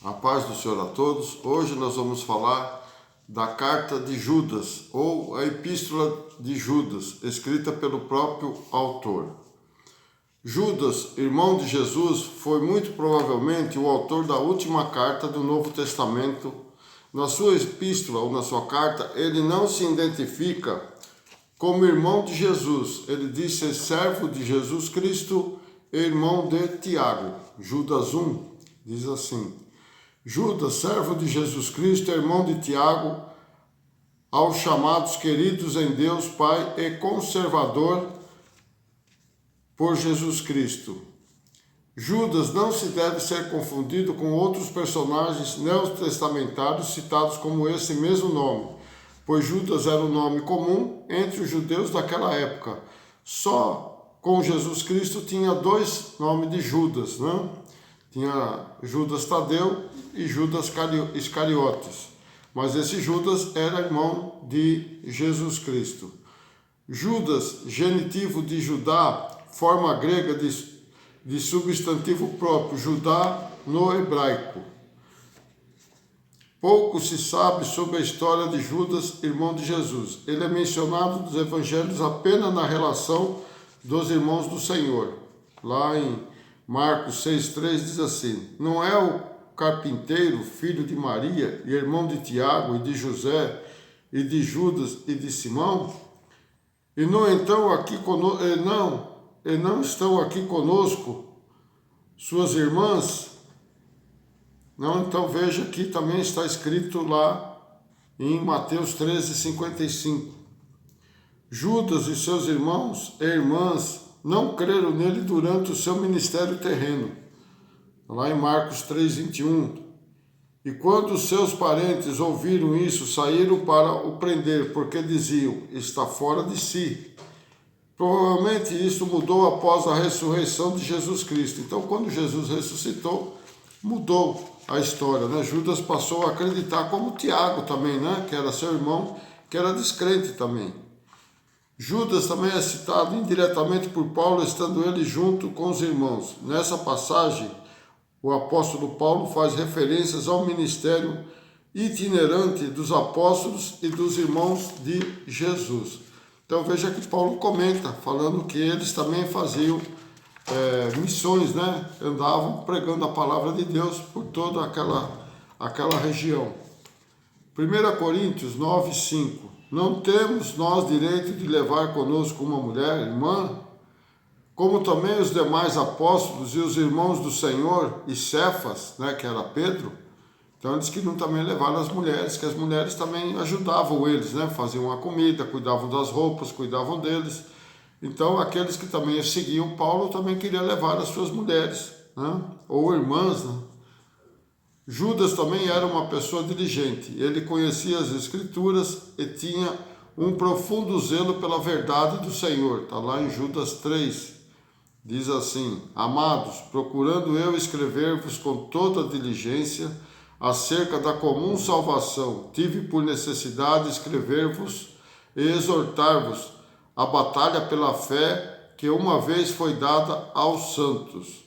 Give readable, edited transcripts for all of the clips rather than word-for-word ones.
A paz do Senhor a todos. Hoje nós vamos falar da carta de Judas, ou a epístola de Judas, escrita pelo próprio autor. Judas, irmão de Jesus, foi muito provavelmente o autor da última carta do Novo Testamento. Na sua epístola ou na sua carta, ele não se identifica como irmão de Jesus. Ele diz ser servo de Jesus Cristo, irmão de Tiago. Judas 1 diz assim: Judas, servo de Jesus Cristo, irmão de Tiago, aos chamados queridos em Deus Pai e conservador por Jesus Cristo. Judas não se deve ser confundido com outros personagens neotestamentários citados como esse mesmo nome, pois Judas era um nome comum entre os judeus daquela época. Só com Jesus Cristo tinha dois nomes de Judas, né? Tinha Judas Tadeu e Judas Iscariotes, mas esse Judas era irmão de Jesus Cristo. Judas, genitivo de Judá, forma grega de substantivo próprio, Judá no hebraico. Pouco se sabe sobre a história de Judas, irmão de Jesus. Ele é mencionado nos evangelhos apenas na relação dos irmãos do Senhor. Lá em Marcos 6,3 diz assim: não é o carpinteiro, filho de Maria, e irmão de Tiago, e de José, e de Judas, e de Simão? E não estão aqui conosco suas irmãs? Não, então veja que também está escrito lá em Mateus 13,55. Judas e seus irmãos e irmãs não creram nele durante o seu ministério terreno. Lá em Marcos 3,21. E quando os seus parentes ouviram isso, saíram para o prender, porque diziam: está fora de si. Provavelmente isso mudou após a ressurreição de Jesus Cristo. Então, quando Jesus ressuscitou, mudou a história, né? Judas passou a acreditar, como Tiago também, né? Que era seu irmão, que era descrente também. Judas também é citado indiretamente por Paulo, estando ele junto com os irmãos. Nessa passagem, o apóstolo Paulo faz referências ao ministério itinerante dos apóstolos e dos irmãos de Jesus. Então veja que Paulo comenta, falando que eles também faziam missões, né? Andavam pregando a palavra de Deus por toda aquela região. 1 Coríntios 9,5. Não temos nós direito de levar conosco uma mulher, irmã? Como também os demais apóstolos e os irmãos do Senhor, e Cefas, né, que era Pedro. Então eles queriam também levar as mulheres, que as mulheres também ajudavam eles, né? Faziam a comida, cuidavam das roupas, cuidavam deles. Então aqueles que também seguiam Paulo também queriam levar as suas mulheres, né? Ou irmãs, né? Judas também era uma pessoa diligente. Ele conhecia as Escrituras e tinha um profundo zelo pela verdade do Senhor. Está lá em Judas 3. Diz assim: amados, procurando eu escrever-vos com toda diligência acerca da comum salvação, tive por necessidade escrever-vos e exortar-vos a batalha pela fé que uma vez foi dada aos santos.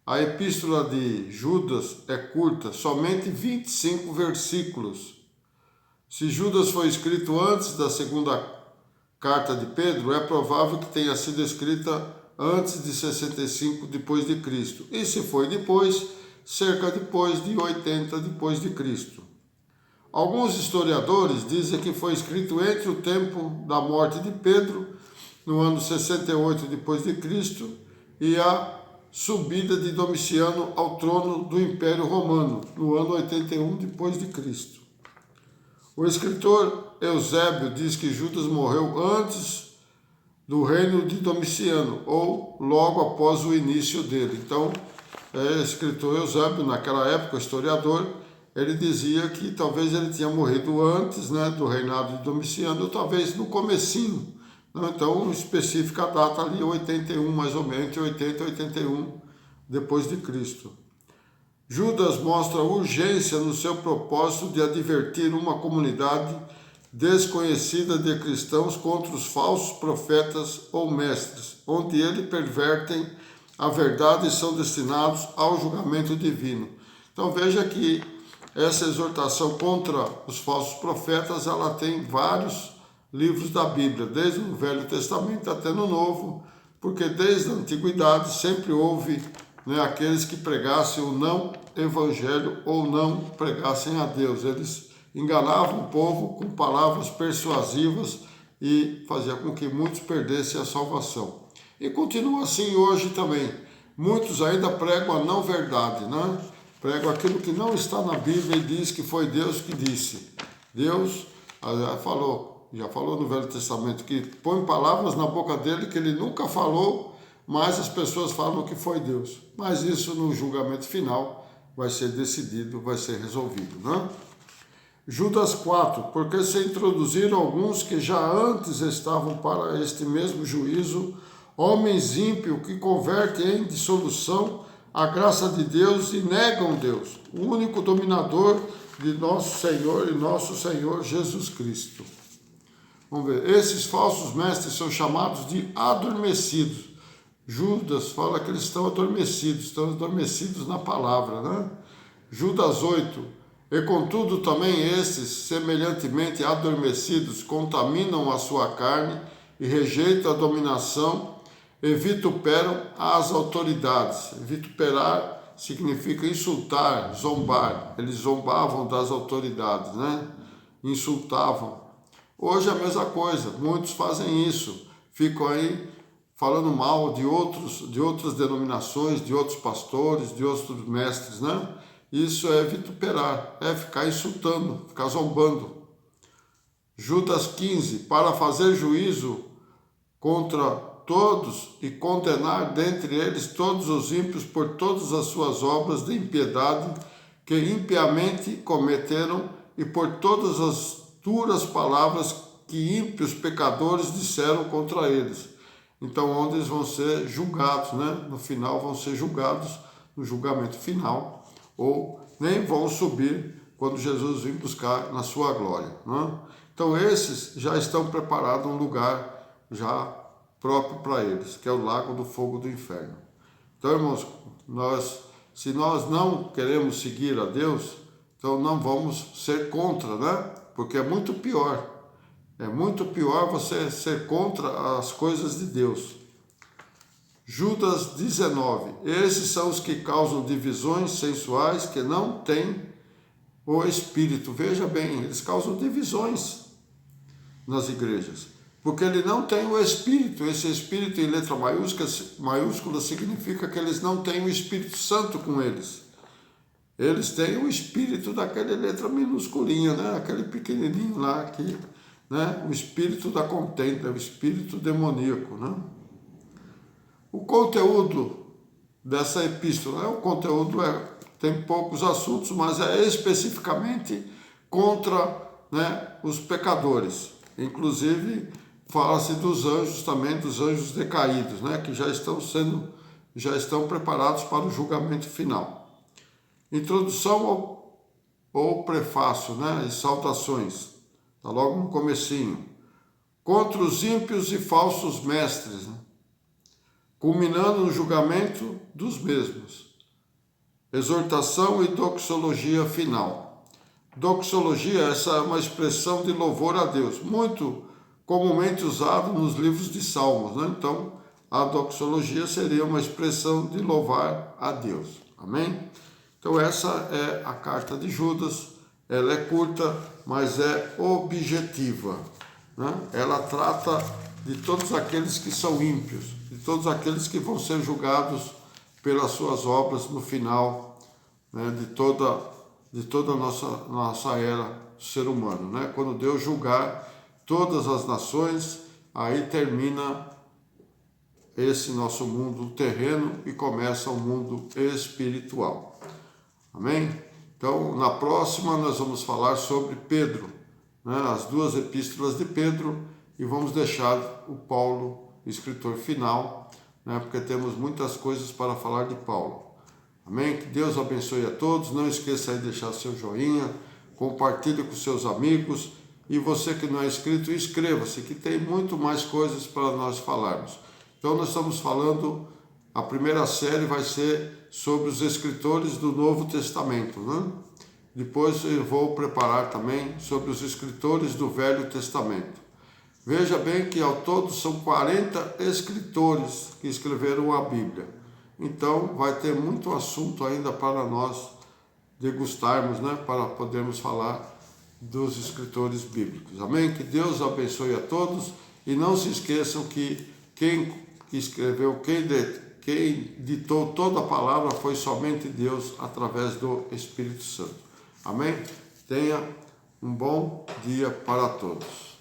A epístola de Judas é curta, somente 25 versículos. Se Judas foi escrito antes da segunda carta de Pedro, é provável que tenha sido escrita antes de 65 depois de Cristo. E se foi depois, cerca depois de 80 depois de Cristo. Alguns historiadores dizem que foi escrito entre o tempo da morte de Pedro, no ano 68 depois de Cristo, e a subida de Domiciano ao trono do Império Romano, no ano 81 depois de Cristo. O escritor Eusébio diz que Judas morreu antes do reino de Domiciano, ou logo após o início dele. Então, o escritor Eusébio, naquela época, historiador, ele dizia que talvez ele tinha morrido antes, né, do reinado de Domiciano, ou talvez no comecinho. Então, especifica a data ali, 81, mais ou menos, entre 80 e 81 depois de Cristo. Judas mostra urgência no seu propósito de advertir uma comunidade desconhecida de cristãos contra os falsos profetas ou mestres, onde eles pervertem a verdade e são destinados ao julgamento divino. Então veja que essa exortação contra os falsos profetas, ela tem vários livros da Bíblia, desde o Velho Testamento até no Novo, porque desde a Antiguidade sempre houve, né, aqueles que pregassem o não evangelho ou não pregassem a Deus. Eles enganavam o povo com palavras persuasivas e fazia com que muitos perdessem a salvação. E continua assim hoje também. Muitos ainda pregam a não verdade, né? Pregam aquilo que não está na Bíblia e diz que foi Deus que disse. Deus já falou no Velho Testamento, que põe palavras na boca dele que ele nunca falou, mas as pessoas falam que foi Deus. Mas isso no julgamento final vai ser decidido, vai ser resolvido, né? Judas 4, porque se introduziram alguns que já antes estavam para este mesmo juízo, homens ímpios que convertem em dissolução a graça de Deus e negam Deus, o único dominador de nosso Senhor e nosso Senhor Jesus Cristo. Vamos ver, esses falsos mestres são chamados de adormecidos. Judas fala que eles estão adormecidos na palavra, né? Judas 8, e contudo também esses, semelhantemente adormecidos, contaminam a sua carne e rejeitam a dominação e vituperam as autoridades. Vituperar significa insultar, zombar. Eles zombavam das autoridades, né? Insultavam. Hoje é a mesma coisa, muitos fazem isso, ficam aí falando mal de outras denominações, de outros pastores, de outros mestres, né? Isso é vituperar, é ficar insultando, ficar zombando. Judas 15, para fazer juízo contra todos e condenar dentre eles todos os ímpios por todas as suas obras de impiedade que impiamente cometeram e por todas as duras palavras que ímpios pecadores disseram contra eles. Então, onde eles vão ser julgados, né? No final vão ser julgados no julgamento final, ou nem vão subir quando Jesus vir buscar na sua glória, né? Então, esses já estão preparados um lugar já próprio para eles, que é o lago do fogo do inferno. Então, irmãos, se nós não queremos seguir a Deus, então não vamos ser contra, né? Porque é muito pior. É muito pior você ser contra as coisas de Deus. Judas 19. Esses são os que causam divisões sensuais que não têm o Espírito. Veja bem, eles causam divisões nas igrejas. Porque ele não tem o Espírito. Esse Espírito em letra maiúscula significa que eles não têm o Espírito Santo com eles. Eles têm o Espírito daquela letra minusculinha, né? Aquele pequenininho lá que... né? O espírito da contenda, o espírito demoníaco, né? O conteúdo dessa epístola, né? O conteúdo tem poucos assuntos, mas é especificamente contra, né, os pecadores. Inclusive, fala-se dos anjos também, dos anjos decaídos, né, que já estão preparados para o julgamento final. Introdução ou prefácio, né, e saudações. Está logo no comecinho. Contra os ímpios e falsos mestres, né? Culminando no julgamento dos mesmos. Exortação e doxologia final. Doxologia, essa é uma expressão de louvor a Deus, muito comumente usado nos livros de Salmos, né? Então, a doxologia seria uma expressão de louvar a Deus. Amém? Então, essa é a carta de Judas. Ela é curta, mas é objetiva, né? Ela trata de todos aqueles que são ímpios, de todos aqueles que vão ser julgados pelas suas obras no final, né? de toda a nossa era do ser humano, né? Quando Deus julgar todas as nações, aí termina esse nosso mundo terreno e começa o mundo espiritual. Amém? Então, na próxima, nós vamos falar sobre Pedro, né, as duas epístolas de Pedro, e vamos deixar o Paulo, escritor final, né, porque temos muitas coisas para falar de Paulo. Amém? Que Deus abençoe a todos. Não esqueça de deixar seu joinha, compartilhe com seus amigos, e você que não é inscrito, inscreva-se, que tem muito mais coisas para nós falarmos. Então, nós estamos falando A primeira série vai ser sobre os escritores do Novo Testamento, né? Depois eu vou preparar também sobre os escritores do Velho Testamento. Veja bem que ao todo são 40 escritores que escreveram a Bíblia. Então vai ter muito assunto ainda para nós degustarmos, né? Para podermos falar dos escritores bíblicos. Amém? Que Deus abençoe a todos e não se esqueçam que quem escreveu, quem ditou toda a palavra foi somente Deus através do Espírito Santo. Amém? Tenha um bom dia para todos.